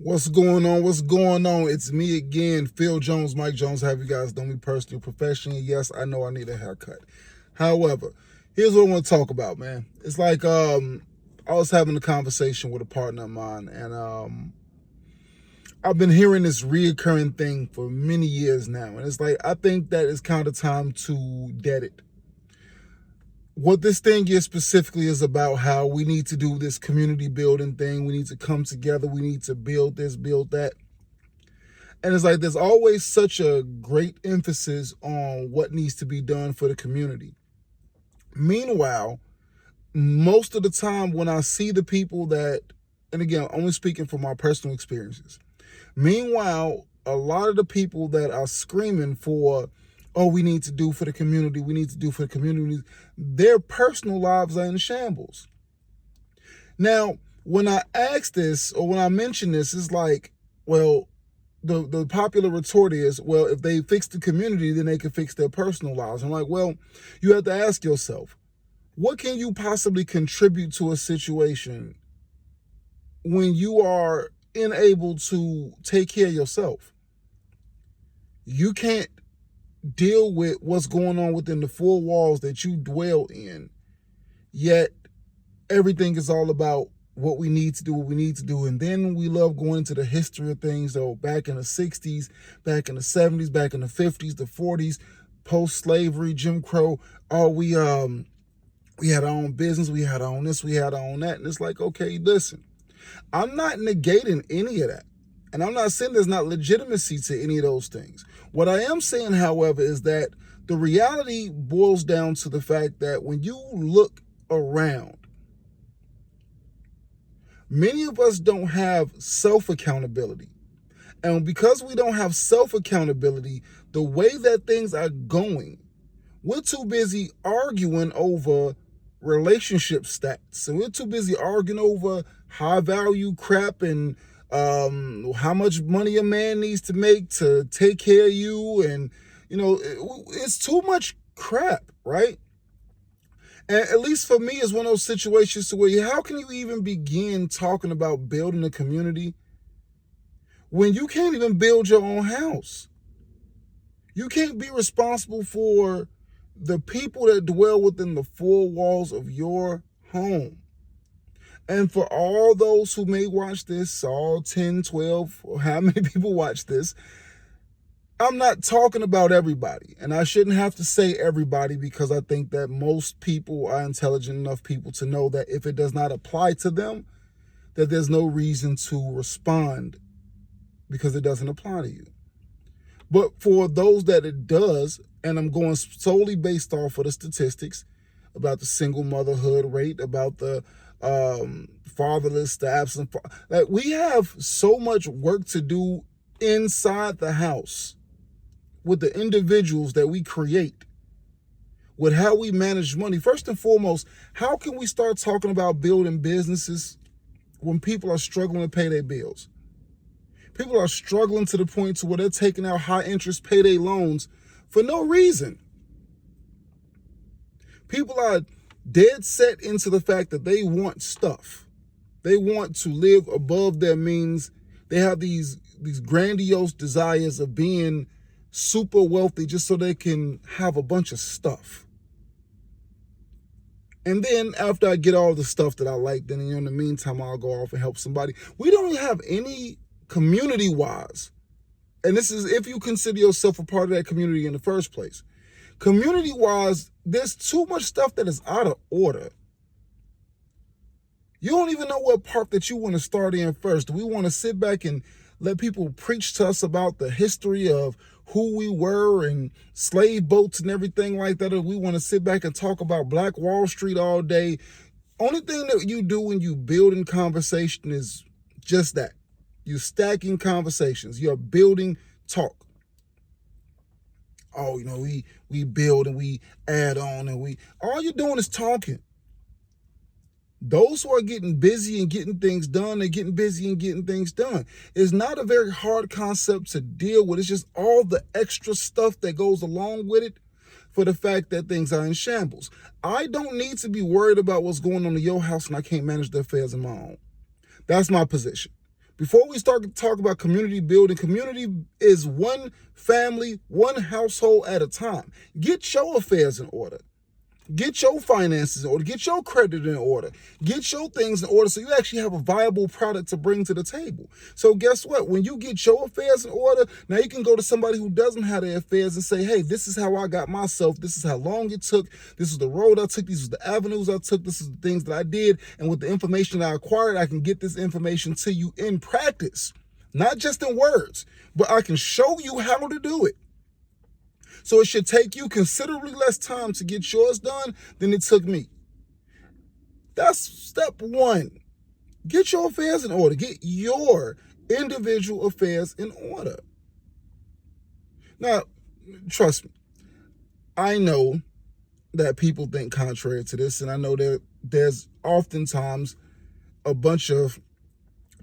What's going on? What's going on? It's me again, Phil Jones, Mike Jones. Have you guys know me personally, professionally? Yes, I know I need a haircut. However, here's what I want to talk about, man. It's like I was having a conversation with a partner of mine, and I've been hearing this reoccurring thing for many years now, and it's like I think that it's kind of time to dead it. What this thing is specifically is about how we need to do this community building thing. We need to come together. We need to build this, build that. And it's like there's always such a great emphasis on what needs to be done for the community. Meanwhile, most of the time when I see the people that, and again, only speaking from my personal experiences, meanwhile, a lot of the people that are screaming for, oh, we need to do for the community, we need to do for the community, their personal lives are in shambles. Now, when I ask this or when I mention this, it's like, well, the popular retort is, well, if they fix the community, then they can fix their personal lives. I'm like, well, you have to ask yourself, what can you possibly contribute to a situation when you are unable to take care of yourself? You can't deal with what's going on within the four walls that you dwell in, yet everything is all about what we need to do. And then we love going into the history of things. So back in the 60s, back in the 70s, back in the 50s, the 40s, post-slavery, Jim Crow, we had our own business, we had our own this, we had our own that. And it's like, okay, listen, I'm not negating any of that. And I'm not saying there's not legitimacy to any of those things. What I am saying, however, is that the reality boils down to the fact that when you look around, many of us don't have self-accountability. And because we don't have self-accountability, the way that things are going, we're too busy arguing over relationship stats. And we're too busy arguing over high value crap and how much money a man needs to make to take care of you. And, it's too much crap, right? And at least for me, it's one of those situations to where how can you even begin talking about building a community when you can't even build your own house? You can't be responsible for the people that dwell within the four walls of your home. And for all those who may watch this, all 10, 12, or how many people watch this, I'm not talking about everybody. And I shouldn't have to say everybody because I think that most people are intelligent enough people to know that if it does not apply to them, that there's no reason to respond because it doesn't apply to you. But for those that it does, and I'm going solely based off of the statistics about the single motherhood rate, about the fatherless, the absent, like we have so much work to do inside the house with the individuals that we create, with how we manage money. First and foremost, how can we start talking about building businesses when people are struggling to pay their bills? People are struggling to the point to where they're taking out high interest payday loans for no reason. People are dead set into the fact that they want stuff. They want to live above their means. They have these grandiose desires of being super wealthy just so they can have a bunch of stuff. And then after I get all the stuff that I like, then in the meantime, I'll go off and help somebody. We don't have any community-wise. And this is if you consider yourself a part of that community in the first place. Community-wise, there's too much stuff that is out of order. You don't even know what part that you want to start in first. Do we want to sit back and let people preach to us about the history of who we were and slave boats and everything like that? Or we want to sit back and talk about Black Wall Street all day? Only thing that you do when you build in conversation is just that. You're stacking conversations. You're building talk. Oh, we build and we add on and all you're doing is talking. Those who are getting busy and getting things done, they're getting busy and getting things done. It's not a very hard concept to deal with. It's just all the extra stuff that goes along with it for the fact that things are in shambles. I don't need to be worried about what's going on in your house and I can't manage the affairs of my own. That's my position. Before we start to talk about community building, community is one family, one household at a time. Get your affairs in order. Get your finances in order. Get your credit in order. Get your things in order so you actually have a viable product to bring to the table. So guess what? When you get your affairs in order, now you can go to somebody who doesn't have their affairs and say, hey, this is how I got myself. This is how long it took. This is the road I took. These are the avenues I took. This is the things that I did. And with the information I acquired, I can get this information to you in practice, not just in words, but I can show you how to do it. So it should take you considerably less time to get yours done than it took me. That's step one. Get your affairs in order. Get your individual affairs in order. Now, trust me, I know that people think contrary to this, and I know that there's oftentimes a bunch of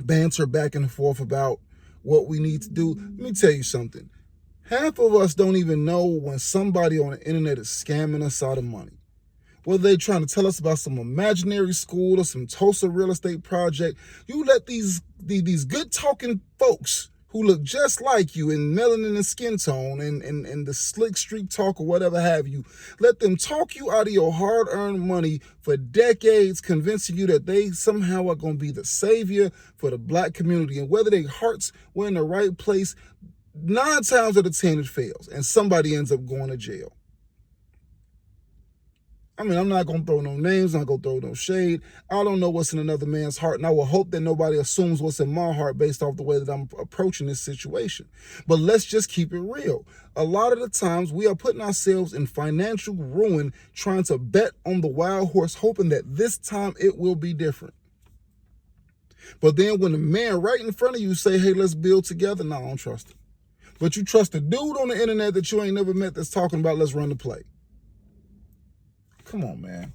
banter back and forth about what we need to do. Let me tell you something. Half of us don't even know when somebody on the internet is scamming us out of money. Whether they're trying to tell us about some imaginary school or some Tulsa real estate project, you let these good talking folks who look just like you in melanin and skin tone and the slick street talk or whatever have you, let them talk you out of your hard-earned money for decades, convincing you that they somehow are going to be the savior for the black community. And whether their hearts were in the right place, 9 times out of 10 it fails, and somebody ends up going to jail. I mean, I'm not going to throw no names, I'm not going to throw no shade. I don't know what's in another man's heart, and I will hope that nobody assumes what's in my heart based off the way that I'm approaching this situation. But let's just keep it real. A lot of the times, we are putting ourselves in financial ruin trying to bet on the wild horse, hoping that this time it will be different. But then when the man right in front of you say, hey, let's build together, no, I don't trust him. But you trust a dude on the internet that you ain't never met that's talking about let's run the play. Come on, man.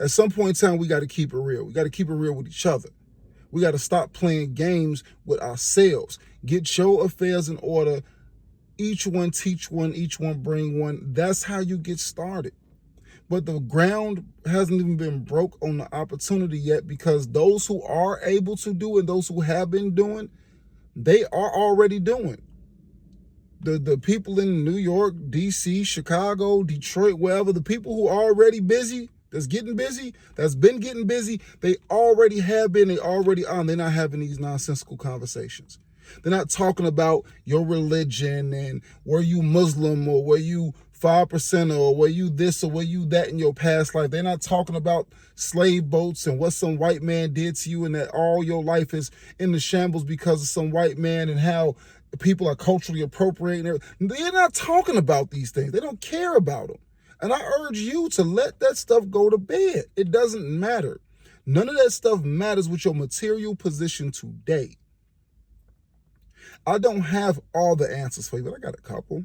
At some point in time, we got to keep it real. We got to keep it real with each other. We got to stop playing games with ourselves. Get your affairs in order. Each one teach one, each one bring one. That's how you get started. But the ground hasn't even been broke on the opportunity yet, because those who are able to do it, those who have been doing, they are already doing. The people in New York, DC, Chicago, Detroit, wherever, the people who are already busy, that's been getting busy, they already have been, they already are. They're not having these nonsensical conversations. They're not talking about your religion and were you Muslim or were you 5% or were you this or were you that in your past life. They're not talking about slave boats and what some white man did to you and that all your life is in the shambles because of some white man and how people are culturally appropriating. They're not talking about these things. They don't care about them. And I urge you to let that stuff go to bed. It doesn't matter. None of that stuff matters with your material position today. I don't have all the answers for you, but I got a couple.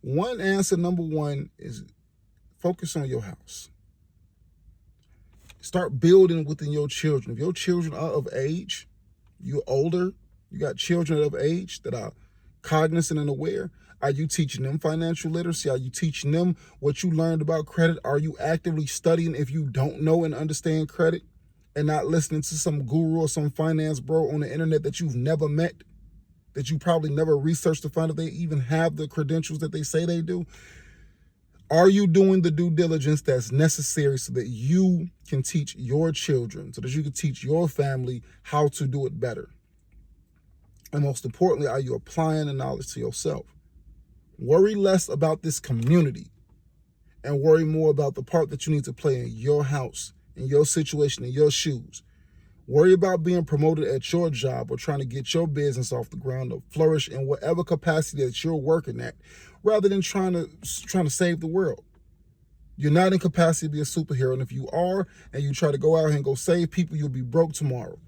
One answer, number one, is focus on your house. Start building within your children. If your children are of age, you're older, you got children of age that are cognizant and aware, are you teaching them financial literacy? Are you teaching them what you learned about credit? Are you actively studying if you don't know and understand credit and not listening to some guru or some finance bro on the internet that you've never met, that you probably never researched to find if they even have the credentials that they say they do? Are you doing the due diligence that's necessary so that you can teach your children, so that you can teach your family how to do it better? And most importantly, are you applying the knowledge to yourself? Worry less about this community and worry more about the part that you need to play in your house, in your situation, in your shoes. Worry about being promoted at your job or trying to get your business off the ground or flourish in whatever capacity that you're working at, rather than trying to save the world. You're not in capacity to be a superhero, and if you are and you try to go out here and go save people, you'll be broke tomorrow.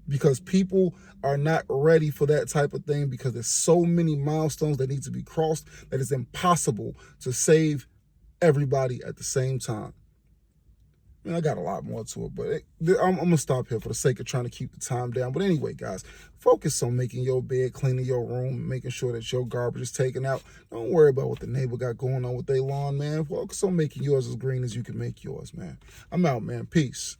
Because people are not ready for that type of thing, because there's so many milestones that need to be crossed that it's impossible to save everybody at the same time. I got a lot more to it, but I'm going to stop here for the sake of trying to keep the time down. But anyway, guys, focus on making your bed, cleaning your room, making sure that your garbage is taken out. Don't worry about what the neighbor got going on with their lawn, man. Focus on making yours as green as you can make yours, man. I'm out, man. Peace.